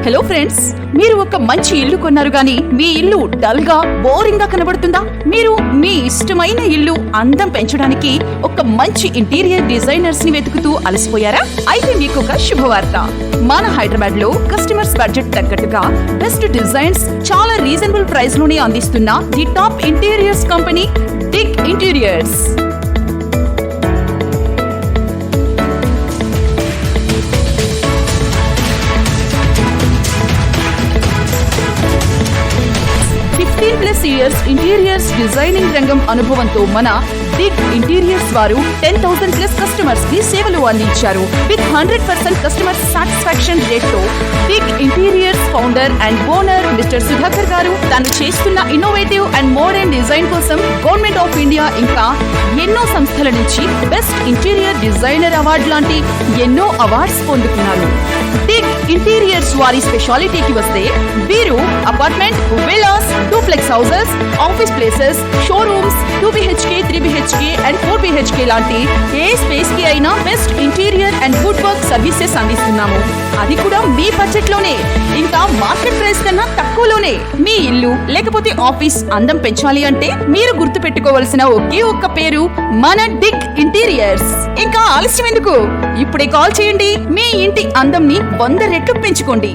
Hello friends, మీరు ఒక మంచి ఇల్లు కొన్నారు గానీ మీ ఇల్లు డల్ గా బోరింగ్ గా కనబడుతుందా? మీరు మీ ఇష్టమైన ఇల్లు అందం పెంచడానికి ఒక మంచి ఇంటీరియర్ డిజైనర్స్ ని వెతుకుతూ అలసిపోయారా? అయితే మీకు ఒక శుభవార్త. మన హైదరాబాద్ లో కస్టమర్స్ బడ్జెట్ తగ్గట్టుగా బెస్ట్ డిజైన్స్ చాలా రీజనబుల్ ప్రైస్ లోనే అందిస్తున్న the top interiors company dig interiors. Plus years interiors designing రంగం అనుభవంతో మన డిగ్ ఇంటీరియర్స్ వారు 10,000 ప్లస్ కస్టమర్స్ కి సేవలు అందించారు. విత్ 100% కస్టమర్ సాటిస్ఫాక్షన్ రేట్ తో Dig interiors founder and owner mister Sudhakar garu తాను చేస్తున్న ఇన్నోవేటివ్ అండ్ మోడర్న్ డిజైన్ కోసం గవర్నమెంట్ ఆఫ్ ఇండియా ఇంకా ఎన్నో సంస్థల నుంచి బెస్ట్ ఇంటీరియర్ డిజైనర్ అవార్డు లాంటి ఎన్నో అవార్డ్స్ పొందుతున్నారు. డిగ్ ఇంటీరియర్స్ వారి స్పెషాలిటీకి వస్తే వీరు apartment, villas, duplex houses, office places, showrooms, 2BHK, 3BHK and 4BHK లాంటి ఏ స్పేస్ కి అయినా best interior and wood work services అందిస్తున్నాము. అది కూడా మీ బడ్జెట్ లోనే, ఇంకా మార్కెట్ ప్రైస్ కన్నా తక్కువలోనే. మీ ఇల్లు లేకపోతే ఆఫీస్ అందం పెంచాలి అంటే మీరు గుర్తు పెట్టుకోవాల్సిన ఒకే ఒక్క పేరు మన డిగ్ ఇంటీరియర్స్. ఇంకా ఆలస్యం ఎందుకు? ఇప్పుడే కాల్ చేయండి. మీ ఇంటి అందంని 100 రెట్లు పెంచుకోండి.